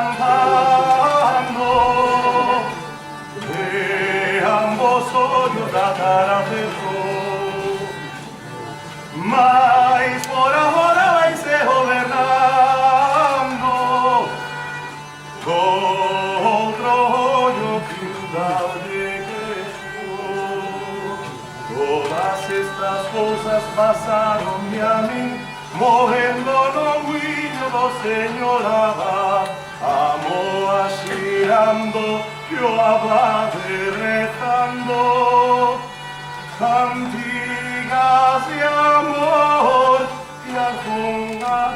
cantando de ambos hoyos la cara cerró, mas por ahora vais gobernando otro hoyo de crespo. Todas estas cosas pasaron y a mí, morrendo no guillo do Señor Abad, amo asirando, yo abade rezando, cantigas de amor y algunas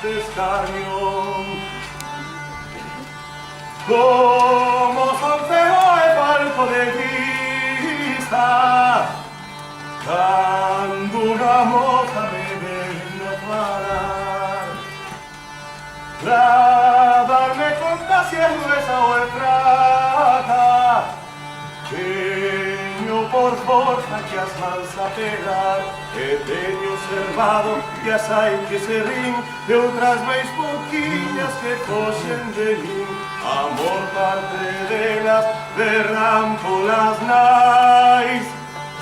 de escarnio. Como solfeo e falco de vista, cuando una moza me vino a parar, darme conta si es gruesa o es fraca, teño por forza que as mansa pegar, e teño observado que as hai que se rin, e outras máis pouquiñas que coxen de min, amor parte delas derrampolas nais,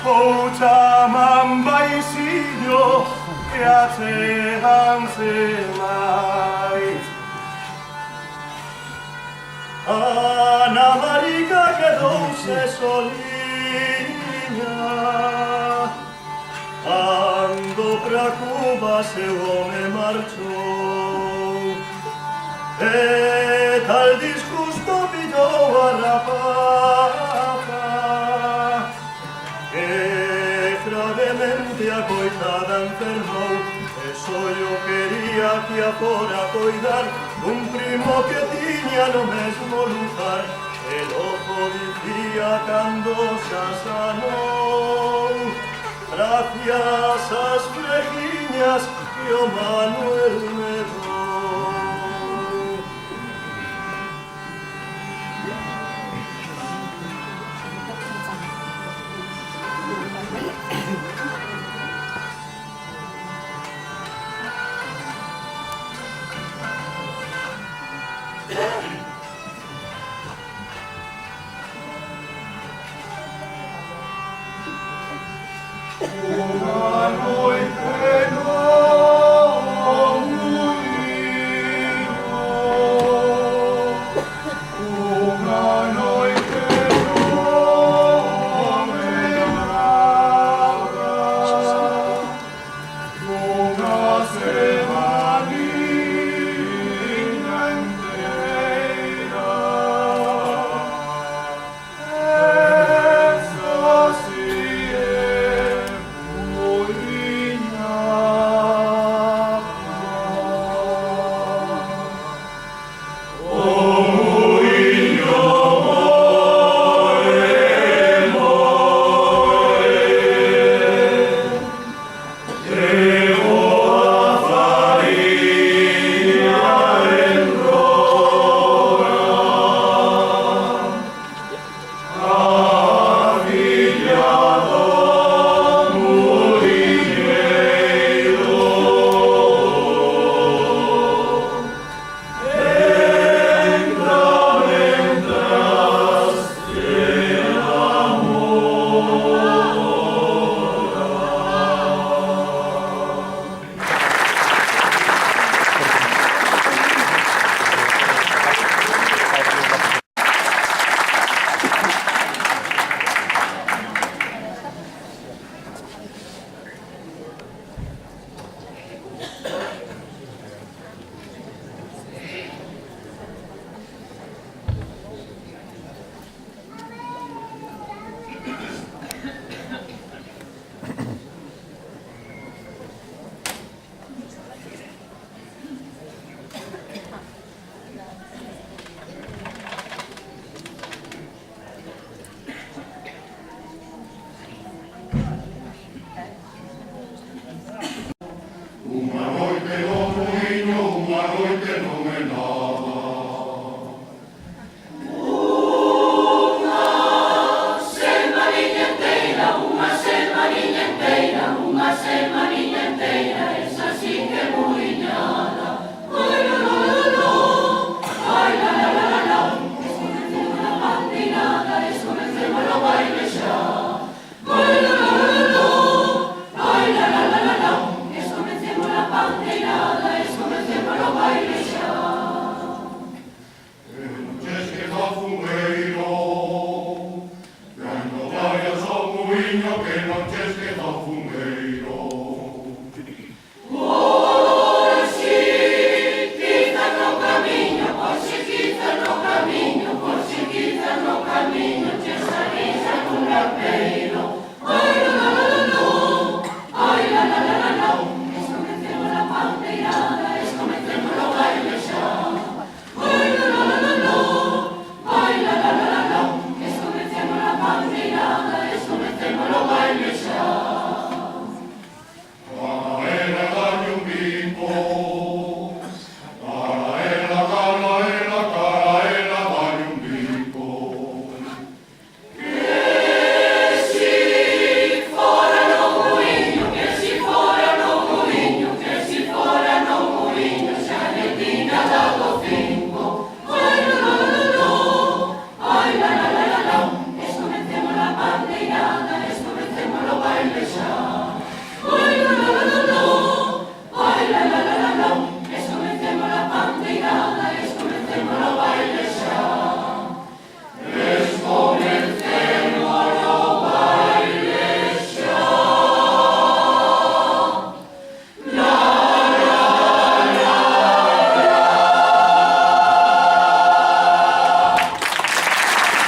ou chaman baixillo que acheganse máis. Ana Marica quedouse soliña, ando pra Cuba seu home marchou, e tal disgusto pillou a rapaza, que gravemente a coitada enfermou, e só eu quería que a fora coidar un primo que tiña no mesmo lugar, el ojo dicía cando xa sanou, gracias ás freguiñas que o Manuel me dou. Uma noite